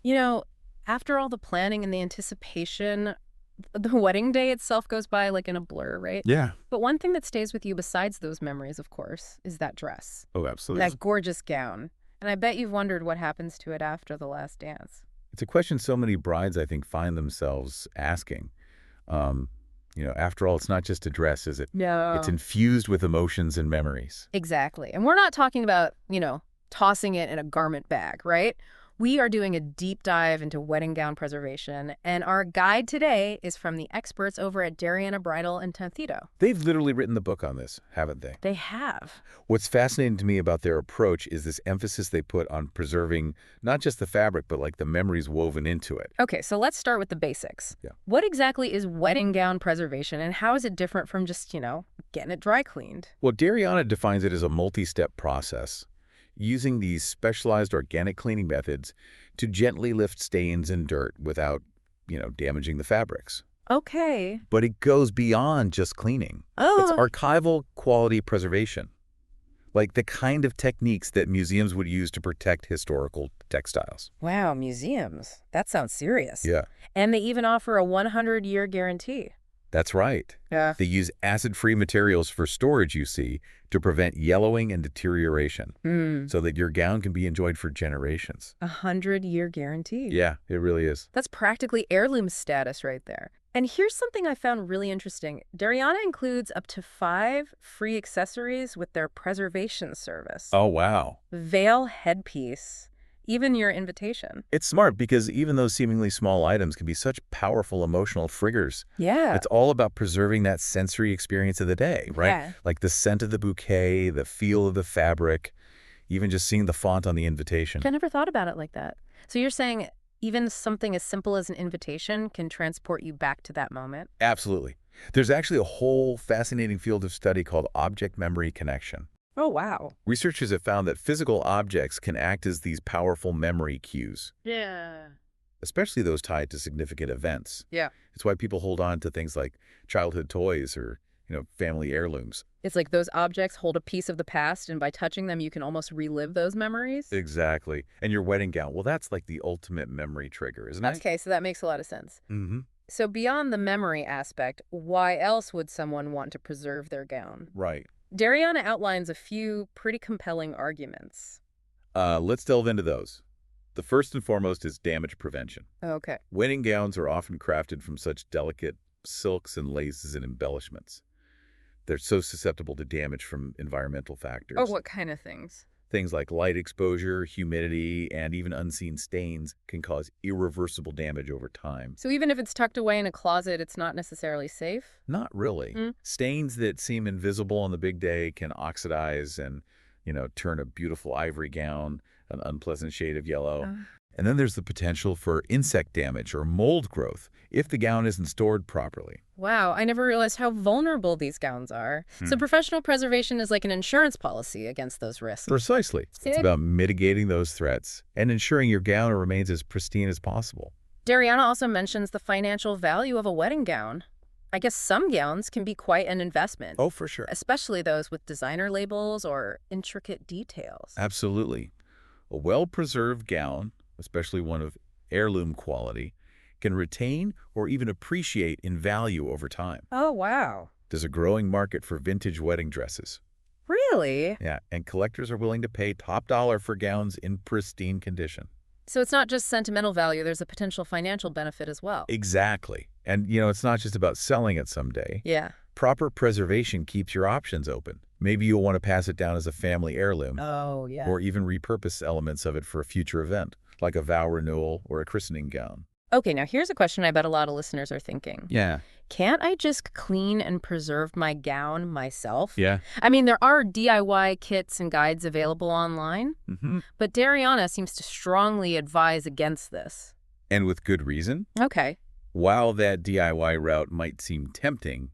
You know, after all the planning and the anticipation, the wedding day itself goes by like in a blur, right? Yeah. But one thing that stays with you besides those memories, of course, is that dress, Oh, absolutely. that gorgeous gown. And I bet you've wondered what happens to it after the last dance. It's a question so many brides, I think, find themselves asking. Um, after all, it's not just a dress, is it? It's No. infused with emotions and memories. Exactly. And we're not talking about, tossing it in a garment bag, right? We are doing a deep dive into wedding gown preservation, and our guide today is from the experts over at Darianna Bridal and Tuxedo. They've literally written the book on this, haven't they? They have. What's fascinating to me about their approach is this emphasis they put on preserving not just the fabric, but like the memories woven into it. Okay, so let's start with the basics. Yeah. What exactly is wedding gown preservation, and how is it different from just, getting it dry cleaned? Well, Dariana defines it as a multi-step process, using these specialized organic cleaning methods to gently lift stains and dirt without, damaging the fabrics. Okay. But it goes beyond just cleaning. It's Oh, archival quality preservation, like the kind of techniques that museums would use to protect historical textiles. wow, museums. That sounds serious. Yeah, And they even offer a 100-year guarantee. that's right. Yeah. They use acid-free materials for storage, you see, to prevent yellowing and deterioration, Hmm. so that your gown can be enjoyed for generations. 100-year guarantee. Yeah, it really is. That's practically heirloom status right there. And here's something I found really interesting. Dariana includes up to 5 free accessories with their preservation service. Oh, wow. Veil headpiece, even your invitation. It's smart because even those seemingly small items can be such powerful emotional triggers. Yeah. It's all about preserving that sensory experience of the day, right? Yeah. Like the scent of the bouquet, the feel of the fabric, even just seeing the font on the invitation. I never thought about it like that. So you're saying even something as simple as an invitation can transport you back to that moment? Absolutely. There's actually a whole fascinating field of study called object memory connection. Oh, wow. Researchers have found that physical objects can act as these powerful memory cues, Yeah. especially those tied to significant events. Yeah. It's why people hold on to things like childhood toys or, family heirlooms. It's like those objects hold a piece of the past, and by touching them, you can almost relive those memories? Exactly. And your wedding gown, well, that's like the ultimate memory trigger, isn't it? Okay, so that makes a lot of sense. Mm-hmm. So beyond the memory aspect, why else would someone want to preserve their gown? Right. Dariana outlines a few pretty compelling arguments. Let's delve into those. The first and foremost is damage prevention. Okay. Wedding gowns are often crafted from such delicate silks and laces and embellishments. They're so susceptible to damage from environmental factors. Oh, what kind of things? Things like light exposure, humidity, and even unseen stains can cause irreversible damage over time. So even if it's tucked away in a closet, it's not necessarily safe? Not really. Mm. Stains that seem invisible on the big day can oxidize and, turn a beautiful ivory gown an unpleasant shade of yellow. Uh, And then there's the potential for insect damage or mold growth if the gown isn't stored properly. Wow, I never realized how vulnerable these gowns are. So professional preservation is like an insurance policy against those risks. Precisely. It's Sick. about mitigating those threats and ensuring your gown remains as pristine as possible. Dariana also mentions the financial value of a wedding gown. I guess some gowns can be quite an investment, Oh, for sure. especially those with designer labels or intricate details. Absolutely. A well-preserved gown, especially one of heirloom quality, can retain or even appreciate in value over time. Oh, wow. There's a growing market for vintage wedding dresses. Really? Yeah, and collectors are willing to pay top dollar for gowns in pristine condition. So it's not just sentimental value, there's a potential financial benefit as well. Exactly. And, it's not just about selling it someday. Yeah. Proper preservation keeps your options open. Maybe you'll want to pass it down as a family heirloom Oh, yeah. or even repurpose elements of it for a future event, like a vow renewal or a christening gown. Okay, now here's a question I bet a lot of listeners are thinking. Yeah. Can't I just clean and preserve my gown myself? Yeah. I mean, there are DIY kits and guides available online, Mm-hmm. but Dariana seems to strongly advise against this. And with good reason. Okay. While that DIY route might seem tempting,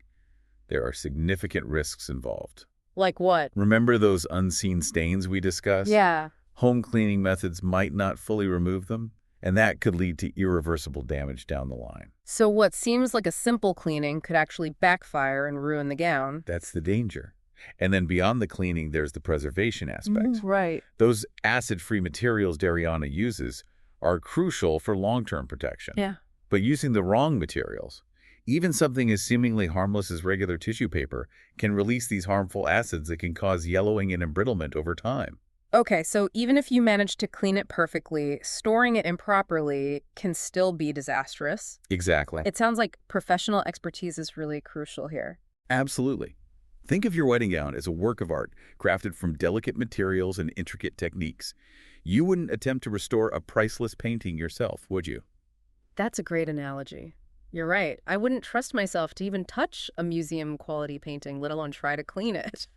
there are significant risks involved. Like what? Remember those unseen stains we discussed? Yeah. Home cleaning methods might not fully remove them, and that could lead to irreversible damage down the line. So what seems like a simple cleaning could actually backfire and ruin the gown. That's the danger. And then beyond the cleaning, there's the preservation aspect. Right. Those acid-free materials Dariana uses are crucial for long-term protection. Yeah. But using the wrong materials, even something as seemingly harmless as regular tissue paper, can release these harmful acids that can cause yellowing and embrittlement over time. Okay, so even if you manage to clean it perfectly, storing it improperly can still be disastrous. Exactly. It sounds like professional expertise is really crucial here. Absolutely. Think of your wedding gown as a work of art crafted from delicate materials and intricate techniques. You wouldn't attempt to restore a priceless painting yourself, would you? That's a great analogy. You're right. I wouldn't trust myself to even touch a museum quality painting, let alone try to clean it.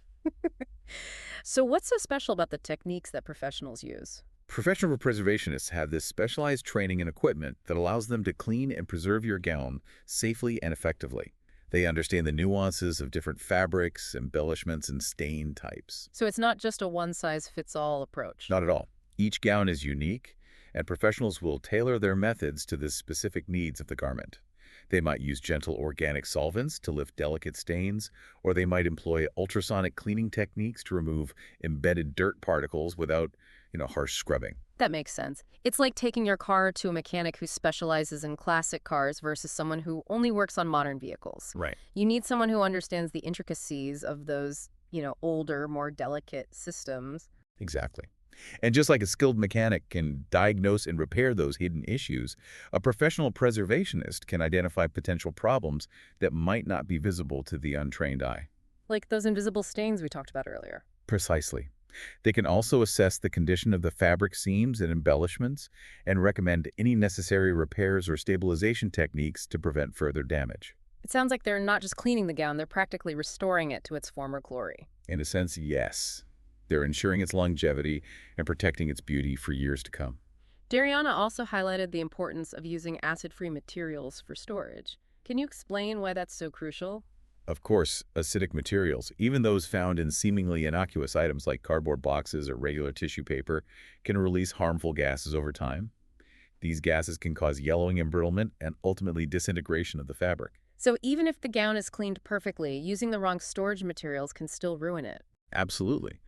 So what's so special about the techniques that professionals use? Professional preservationists have this specialized training and equipment that allows them to clean and preserve your gown safely and effectively. They understand the nuances of different fabrics, embellishments, and stain types. So it's not just a one-size-fits-all approach. Not at all. Each gown is unique, and professionals will tailor their methods to the specific needs of the garment. They might use gentle organic solvents to lift delicate stains, or they might employ ultrasonic cleaning techniques to remove embedded dirt particles without, harsh scrubbing. That makes sense. It's like taking your car to a mechanic who specializes in classic cars versus someone who only works on modern vehicles. Right. You need someone who understands the intricacies of those, older, more delicate systems. Exactly. And just like a skilled mechanic can diagnose and repair those hidden issues, a professional preservationist can identify potential problems that might not be visible to the untrained eye. Like those invisible stains we talked about earlier. Precisely. They can also assess the condition of the fabric seams and embellishments and recommend any necessary repairs or stabilization techniques to prevent further damage. It sounds like they're not just cleaning the gown, they're practically restoring it to its former glory. In a sense, yes. They're ensuring its longevity and protecting its beauty for years to come. Darianna also highlighted the importance of using acid-free materials for storage. Can you explain why that's so crucial? Of course, acidic materials, even those found in seemingly innocuous items like cardboard boxes or regular tissue paper, can release harmful gases over time. These gases can cause yellowing, embrittlement, and ultimately disintegration of the fabric. So even if the gown is cleaned perfectly, using the wrong storage materials can still ruin it. Absolutely.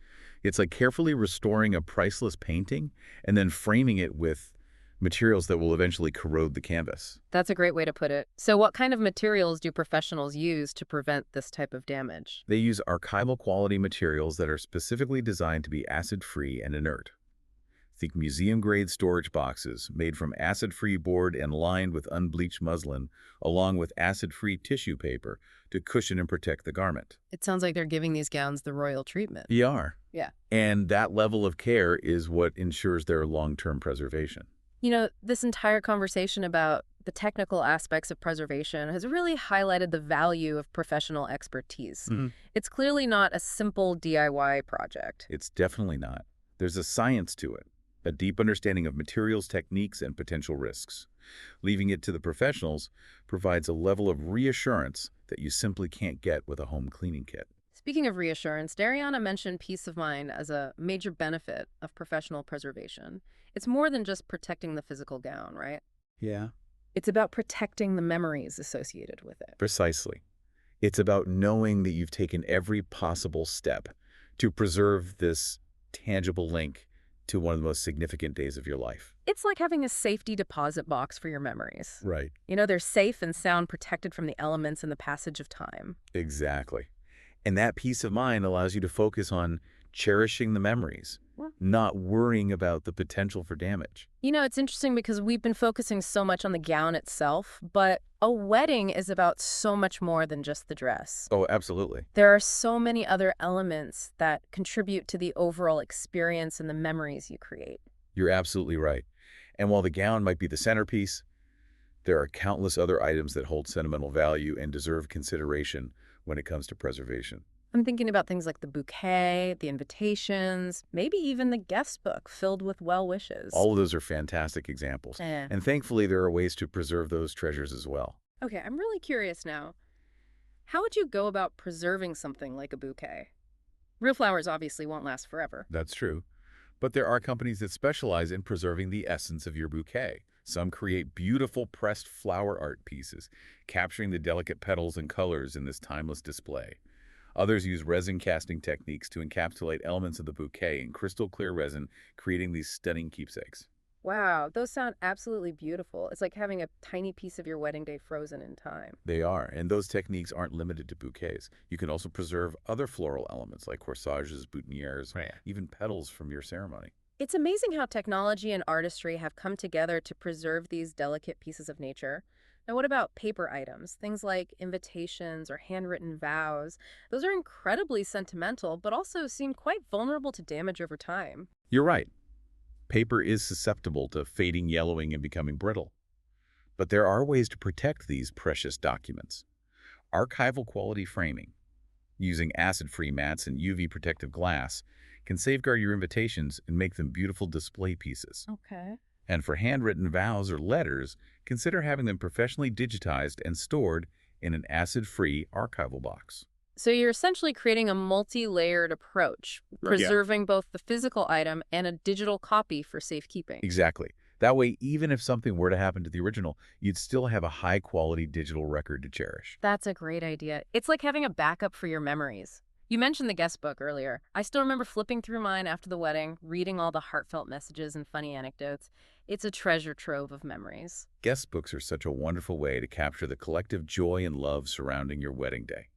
It's like carefully restoring a priceless painting and then framing it with materials that will eventually corrode the canvas. That's a great way to put it. So what kind of materials do professionals use to prevent this type of damage? They use archival quality materials that are specifically designed to be acid-free and inert. Think museum-grade storage boxes made from acid-free board and lined with unbleached muslin, along with acid-free tissue paper to cushion and protect the garment. It sounds like they're giving these gowns the royal treatment. ER. Yeah. And that level of care is what ensures their long-term preservation. This entire conversation about the technical aspects of preservation has really highlighted the value of professional expertise. It's clearly not a simple DIY project. It's definitely not. There's a science to it, a deep understanding of materials, techniques, and potential risks. Leaving it to the professionals provides a level of reassurance that you simply can't get with a home cleaning kit. Speaking of reassurance, Darianna mentioned peace of mind as a major benefit of professional preservation. It's more than just protecting the physical gown, right? Yeah. It's about protecting the memories associated with it. Precisely. It's about knowing that you've taken every possible step to preserve this tangible link to one of the most significant days of your life. It's like having a safety deposit box for your memories. Right. They're safe and sound, protected from the elements and the passage of time. Exactly. And that peace of mind allows you to focus on cherishing the memories, not worrying about the potential for damage. It's interesting because we've been focusing so much on the gown itself, but a wedding is about so much more than just the dress. Oh, absolutely. There are so many other elements that contribute to the overall experience and the memories you create. You're absolutely right. And while the gown might be the centerpiece, there are countless other items that hold sentimental value and deserve consideration when it comes to preservation. I'm thinking about things like the bouquet, the invitations, maybe even the guest book filled with well wishes. All of those are fantastic examples. Yeah. And thankfully, there are ways to preserve those treasures as well. Okay, I'm really curious now. How would you go about preserving something like a bouquet? Real flowers obviously won't last forever. That's true. But there are companies that specialize in preserving the essence of your bouquet. Some create beautiful pressed flower art pieces, capturing the delicate petals and colors in this timeless display. Others use resin casting techniques to encapsulate elements of the bouquet in crystal clear resin, creating these stunning keepsakes. Wow, those sound absolutely beautiful. It's like having a tiny piece of your wedding day frozen in time. They are, and those techniques aren't limited to bouquets. You can also preserve other floral elements like corsages, boutonnieres, Right. even petals from your ceremony. It's amazing how technology and artistry have come together to preserve these delicate pieces of nature. Now, what about paper items? Things like invitations or handwritten vows. Those are incredibly sentimental, but also seem quite vulnerable to damage over time. You're right. Paper is susceptible to fading, yellowing, and becoming brittle. But there are ways to protect these precious documents. Archival quality framing, using acid-free mats and UV protective glass, can safeguard your invitations and make them beautiful display pieces. Okay. And for handwritten vows or letters, consider having them professionally digitized and stored in an acid-free archival box. So you're essentially creating a multi-layered approach, Right. Yeah. preserving both the physical item and a digital copy for safekeeping. Exactly. That way, even if something were to happen to the original, you'd still have a high-quality digital record to cherish. That's a great idea. It's like having a backup for your memories. You mentioned the guest book earlier. I still remember flipping through mine after the wedding, reading all the heartfelt messages and funny anecdotes. It's a treasure trove of memories. Guest books are such a wonderful way to capture the collective joy and love surrounding your wedding day.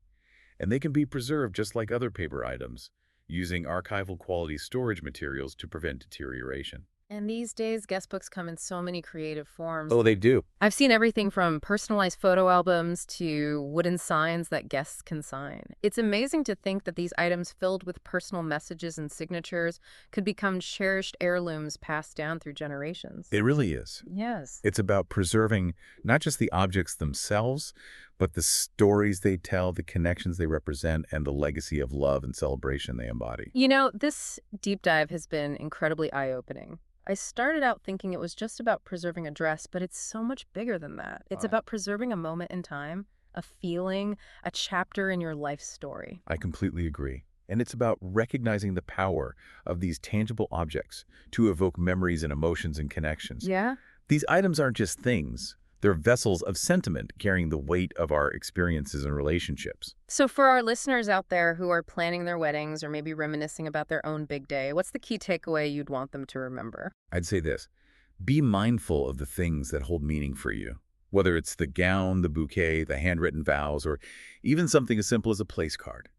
And they can be preserved just like other paper items, using archival quality storage materials to prevent deterioration. And these days, guest books come in so many creative forms. Oh, they do. I've seen everything from personalized photo albums to wooden signs that guests can sign. It's amazing to think that these items filled with personal messages and signatures could become cherished heirlooms passed down through generations. It really is. Yes. It's about preserving not just the objects themselves, but the stories they tell, the connections they represent, and the legacy of love and celebration they embody. You know, this deep dive has been incredibly eye-opening. I started out thinking it was just about preserving a dress, but it's so much bigger than that. It's Right. about preserving a moment in time, a feeling, a chapter in your life story. I completely agree. And it's about recognizing the power of these tangible objects to evoke memories and emotions and connections. Yeah? These items aren't just things. They're vessels of sentiment carrying the weight of our experiences and relationships. So for our listeners out there who are planning their weddings or maybe reminiscing about their own big day, what's the key takeaway you'd want them to remember? I'd say this: be mindful of the things that hold meaning for you, whether it's the gown, the bouquet, the handwritten vows, or even something as simple as a place card.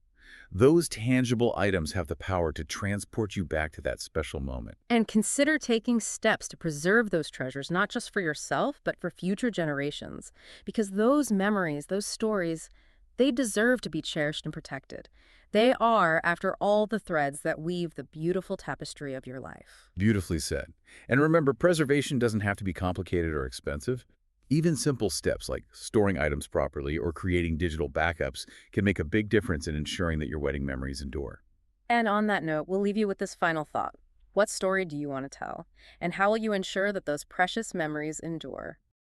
Those tangible items have the power to transport you back to that special moment. And consider taking steps to preserve those treasures, not just for yourself, but for future generations. Because those memories, those stories, they deserve to be cherished and protected. They are, after all, the threads that weave the beautiful tapestry of your life. Beautifully said. And remember, preservation doesn't have to be complicated or expensive. Even simple steps like storing items properly or creating digital backups can make a big difference in ensuring that your wedding memories endure. And on that note, we'll leave you with this final thought. What story do you want to tell? And how will you ensure that those precious memories endure?